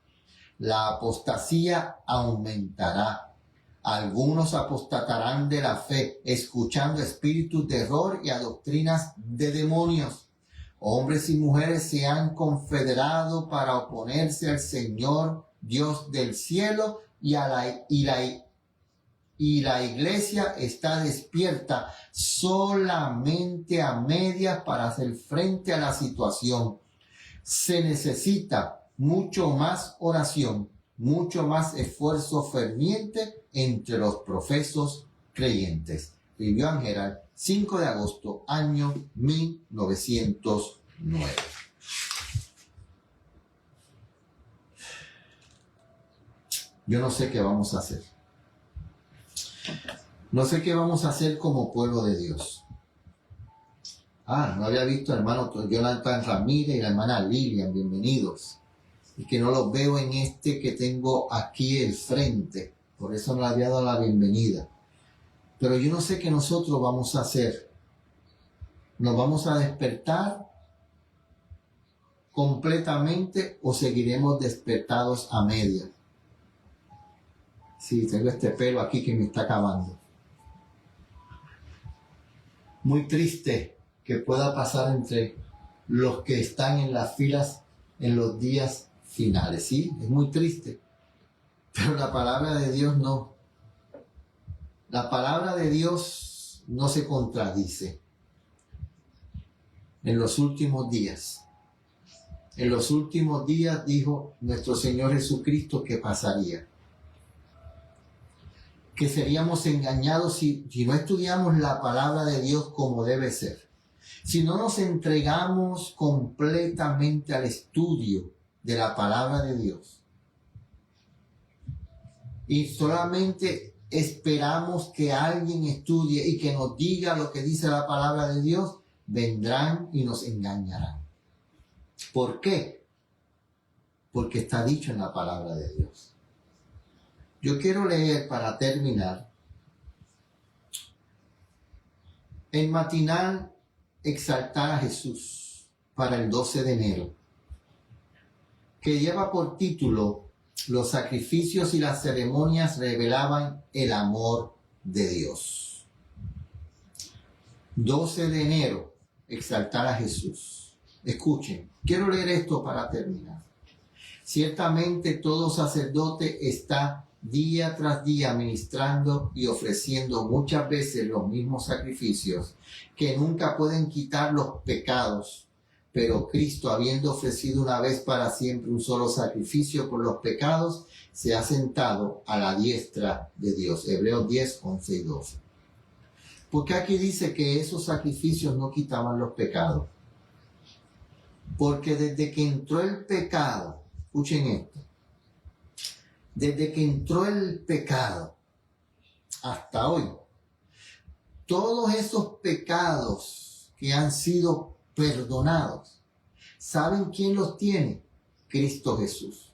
La apostasía aumentará. Algunos apostatarán de la fe, escuchando espíritus de error y a doctrinas de demonios. Hombres y mujeres se han confederado para oponerse al Señor Dios del cielo y la iglesia está despierta solamente a medias para hacer frente a la situación. Se necesita mucho más oración, mucho más esfuerzo ferviente entre los profesos creyentes. Escribió Gerald, 5 de agosto, año 1909. Yo no sé qué vamos a hacer. No sé qué vamos a hacer como pueblo de Dios. No había visto al hermano Jonathan Ramírez y la hermana Lilian, bienvenidos. Y que no los veo en este que tengo aquí el frente. Por eso no le había dado la bienvenida. Pero yo no sé qué nosotros vamos a hacer. ¿Nos vamos a despertar completamente o seguiremos despertados a medias? Sí, tengo este pelo aquí que me está acabando. Muy triste que pueda pasar entre los que están en las filas en los días finales. Sí, es muy triste. Pero la palabra de Dios no. La palabra de Dios no se contradice. En los últimos días. En los últimos días dijo nuestro Señor Jesucristo que pasaría. Que seríamos engañados si no estudiamos la palabra de Dios como debe ser. Si no nos entregamos completamente al estudio de la palabra de Dios. Y solamente esperamos que alguien estudie y que nos diga lo que dice la palabra de Dios, vendrán y nos engañarán. ¿Por qué? Porque está dicho en la palabra de Dios. Yo quiero leer para terminar el matinal Exaltar a Jesús para el 12 de enero, que lleva por título Los sacrificios y las ceremonias revelaban el amor de Dios. 12 de enero, exaltar a Jesús. Escuchen, quiero leer esto para terminar. Ciertamente todo sacerdote está día tras día ministrando y ofreciendo muchas veces los mismos sacrificios que nunca pueden quitar los pecados. Pero Cristo, habiendo ofrecido una vez para siempre un solo sacrificio por los pecados, se ha sentado a la diestra de Dios. Hebreos 10, 11 y 12. Porque aquí dice que esos sacrificios no quitaban los pecados. Porque desde que entró el pecado, escuchen esto, desde que entró el pecado hasta hoy, todos esos pecados que han sido perdonados ¿Saben quién los tiene? Cristo Jesús.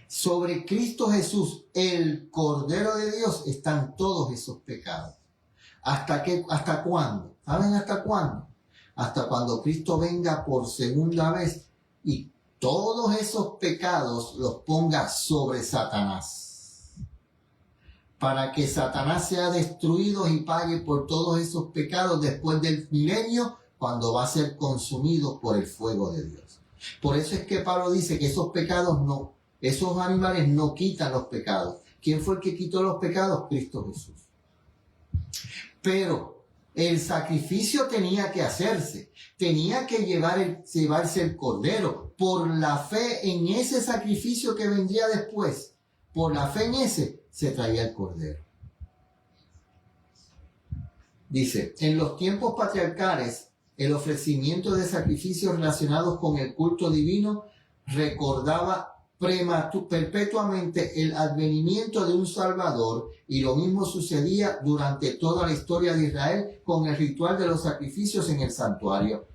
Sobre Cristo Jesús, el Cordero de Dios, están todos esos pecados. ¿Hasta cuándo? ¿Saben hasta cuándo? Hasta cuando Cristo venga por segunda vez y todos esos pecados los ponga sobre Satanás, para que Satanás sea destruido y pague por todos esos pecados después del milenio, cuando va a ser consumido por el fuego de Dios. Por eso es que Pablo dice que esos pecados no, esos animales no quitan los pecados. ¿Quién fue el que quitó los pecados? Cristo Jesús. Pero el sacrificio tenía que hacerse, tenía que llevarse el cordero. Por la fe en ese sacrificio que vendría después, por la fe en ese, se traía el cordero. Dice, en los tiempos patriarcales, el ofrecimiento de sacrificios relacionados con el culto divino recordaba perpetuamente el advenimiento de un Salvador, y lo mismo sucedía durante toda la historia de Israel con el ritual de los sacrificios en el santuario.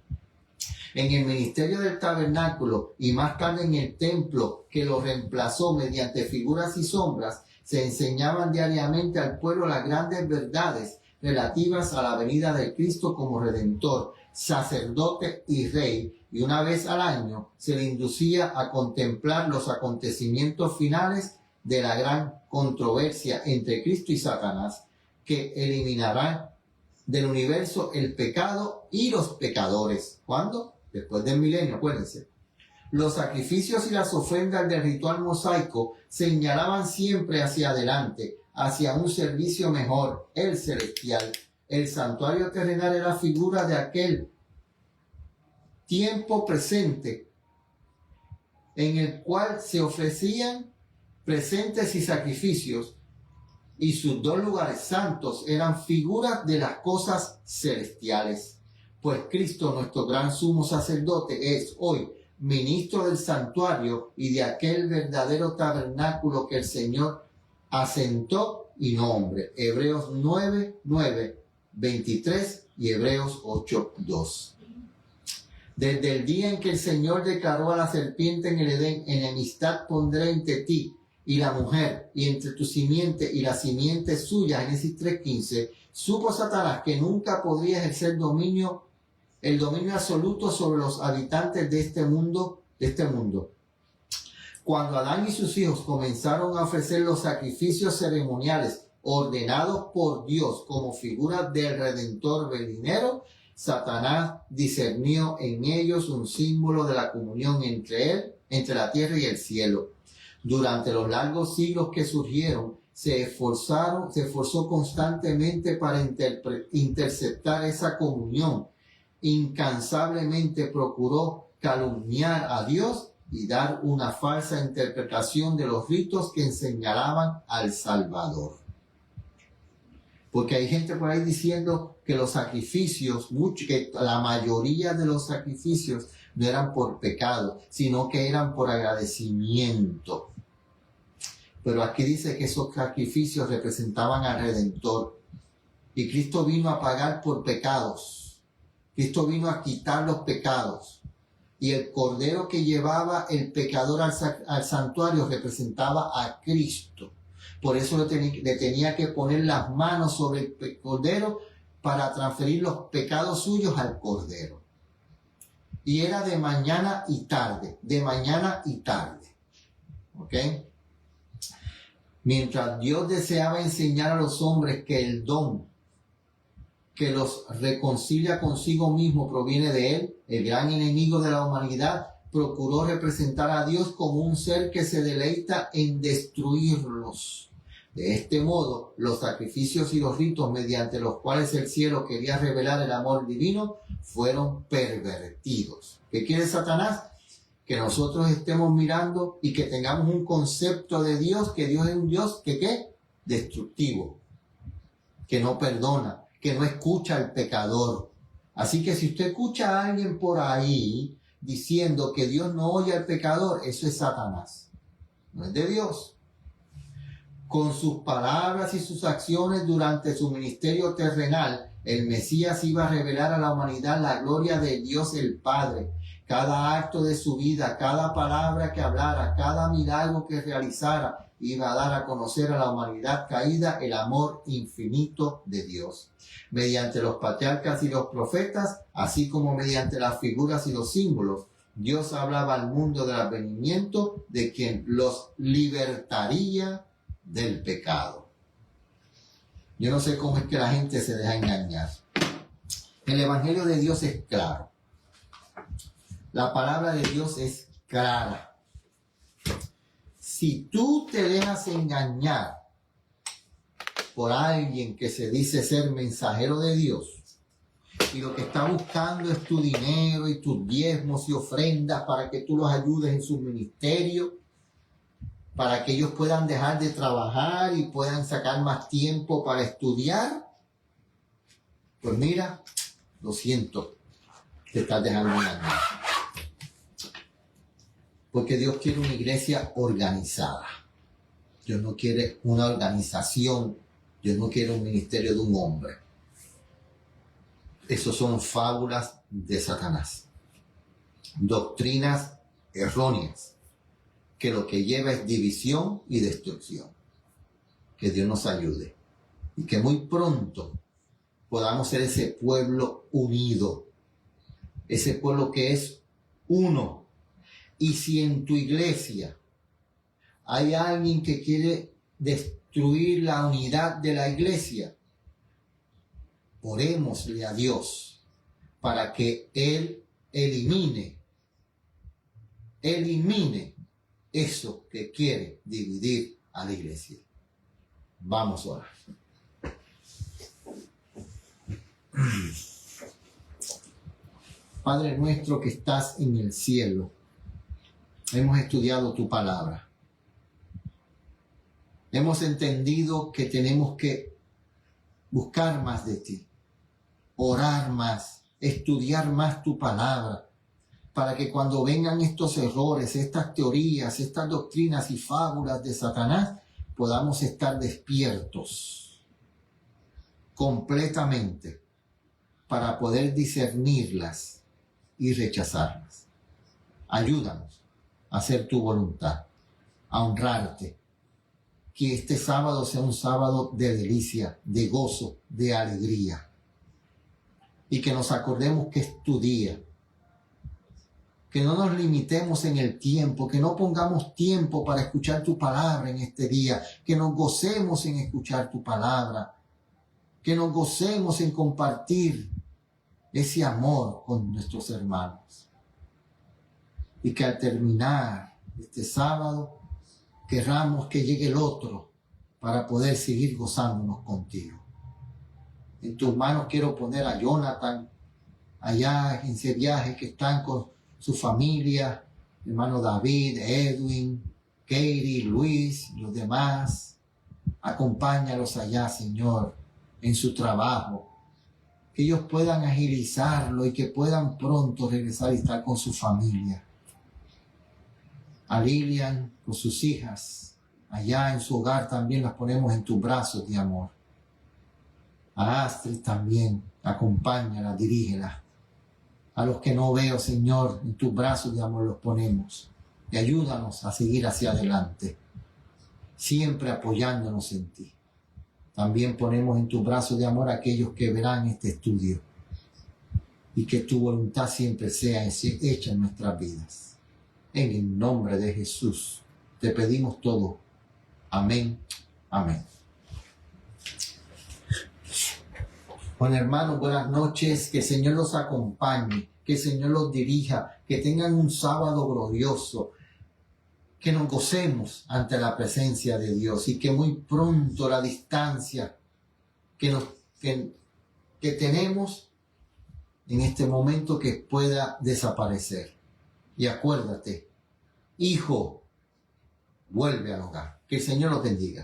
En el ministerio del tabernáculo y más tarde en el templo que lo reemplazó mediante figuras y sombras, se enseñaban diariamente al pueblo las grandes verdades relativas a la venida de Cristo como Redentor, sacerdote y rey, y una vez al año se le inducía a contemplar los acontecimientos finales de la gran controversia entre Cristo y Satanás, que eliminarán del universo el pecado y los pecadores. ¿Cuándo? Después del milenio, acuérdense. Los sacrificios y las ofrendas del ritual mosaico señalaban siempre hacia adelante, hacia un servicio mejor, el celestial. El santuario terrenal era figura de aquel tiempo presente en el cual se ofrecían presentes y sacrificios, y sus dos lugares santos eran figuras de las cosas celestiales. Pues Cristo, nuestro gran sumo sacerdote, es hoy ministro del santuario y de aquel verdadero tabernáculo que el Señor asentó y no hombre. Hebreos 9, 23 y Hebreos 8, 2. Desde el día en que el Señor declaró a la serpiente en el Edén, enemistad pondré entre ti y la mujer, y entre tu simiente y la simiente suya, Génesis 3:15, supo Satanás que nunca podría ejercer el dominio absoluto sobre los habitantes de este mundo. Cuando Adán y sus hijos comenzaron a ofrecer los sacrificios ceremoniales ordenados por Dios como figura del Redentor venidero, Satanás discernió en ellos un símbolo de la comunión entre la tierra y el cielo. Durante los largos siglos que surgieron, se esforzó constantemente para interceptar esa comunión. Incansablemente procuró calumniar a Dios y dar una falsa interpretación de los ritos que señalaban al Salvador. Porque hay gente por ahí diciendo que los sacrificios, que la mayoría de los sacrificios no eran por pecado, sino que eran por agradecimiento. Pero aquí dice que esos sacrificios representaban al Redentor. Y Cristo vino a pagar por pecados. Cristo vino a quitar los pecados. Y el cordero que llevaba el pecador al santuario representaba a Cristo. Por eso le tenía que poner las manos sobre el cordero para transferir los pecados suyos al cordero. Y era de mañana y tarde, ¿Ok? Mientras Dios deseaba enseñar a los hombres que el don que los reconcilia consigo mismo proviene de Él, el gran enemigo de la humanidad procuró representar a Dios como un ser que se deleita en destruirlos. De este modo, los sacrificios y los ritos mediante los cuales el cielo quería revelar el amor divino fueron pervertidos. ¿Qué quiere Satanás? Que nosotros estemos mirando y que tengamos un concepto de Dios, que Dios es un Dios que ¿qué? Destructivo, que no perdona, que no escucha al pecador. Así que si usted escucha a alguien por ahí diciendo que Dios no oye al pecador, eso es Satanás, no es de Dios. Con sus palabras y sus acciones durante su ministerio terrenal, El Mesías iba a revelar a la humanidad la gloria de Dios el Padre. Cada acto de su vida, cada palabra que hablara, cada milagro que realizara, iba a dar a conocer a la humanidad caída el amor infinito de Dios. Mediante los patriarcas y los profetas, así como mediante las figuras y los símbolos, Dios hablaba al mundo del advenimiento de quien los libertaría del pecado. Yo no sé cómo es que la gente se deja engañar. El Evangelio de Dios es claro. La palabra de Dios es clara. Si tú te dejas engañar por alguien que se dice ser mensajero de Dios y lo que está buscando es tu dinero y tus diezmos y ofrendas para que tú los ayudes en su ministerio, para que ellos puedan dejar de trabajar y puedan sacar más tiempo para estudiar, pues mira, lo siento, te estás dejando engañar. Porque Dios quiere una iglesia organizada. Dios no quiere una organización. Dios no quiere un ministerio de un hombre. Esos son fábulas de Satanás. Doctrinas erróneas. Que lo que lleva es división y destrucción. Que Dios nos ayude. Y que muy pronto podamos ser ese pueblo unido. Ese pueblo que es uno. Y si en tu iglesia hay alguien que quiere destruir la unidad de la iglesia, orémosle a Dios para que Él elimine eso que quiere dividir a la iglesia. Vamos a orar. Padre nuestro que estás en el cielo, hemos estudiado tu palabra. Hemos entendido que tenemos que buscar más de ti, orar más, estudiar más tu palabra, para que cuando vengan estos errores, estas teorías, estas doctrinas y fábulas de Satanás, podamos estar despiertos completamente para poder discernirlas y rechazarlas. Ayúdanos a hacer tu voluntad, a honrarte. Que este sábado sea un sábado de delicia, de gozo, de alegría. Y que nos acordemos que es tu día. Que no nos limitemos en el tiempo, que no pongamos tiempo para escuchar tu palabra en este día. Que nos gocemos en escuchar tu palabra. Que nos gocemos en compartir ese amor con nuestros hermanos. Y que al terminar este sábado, querramos que llegue el otro para poder seguir gozándonos contigo. En tus manos quiero poner a Jonathan, allá en ese viaje que están con su familia, hermano David, Edwin, Katie, Luis, los demás. Acompáñalos allá, Señor, en su trabajo. Que ellos puedan agilizarlo y que puedan pronto regresar y estar con su familia. A Lilian con sus hijas, allá en su hogar también las ponemos en tus brazos de amor. A Astrid también, acompáñala, dirígela. A los que no veo, Señor, en tus brazos de amor los ponemos. Y ayúdanos a seguir hacia adelante, siempre apoyándonos en ti. También ponemos en tus brazos de amor a aquellos que verán este estudio. Y que tu voluntad siempre sea hecha en nuestras vidas. En el nombre de Jesús te pedimos todo. Amén. Amén. Bueno, hermanos, buenas noches. Que el Señor los acompañe. Que el Señor los dirija. Que tengan un sábado glorioso. Que nos gocemos ante la presencia de Dios. Y que muy pronto la distancia que tenemos en este momento que pueda desaparecer. Y acuérdate, hijo, vuelve al hogar. Que el Señor los bendiga.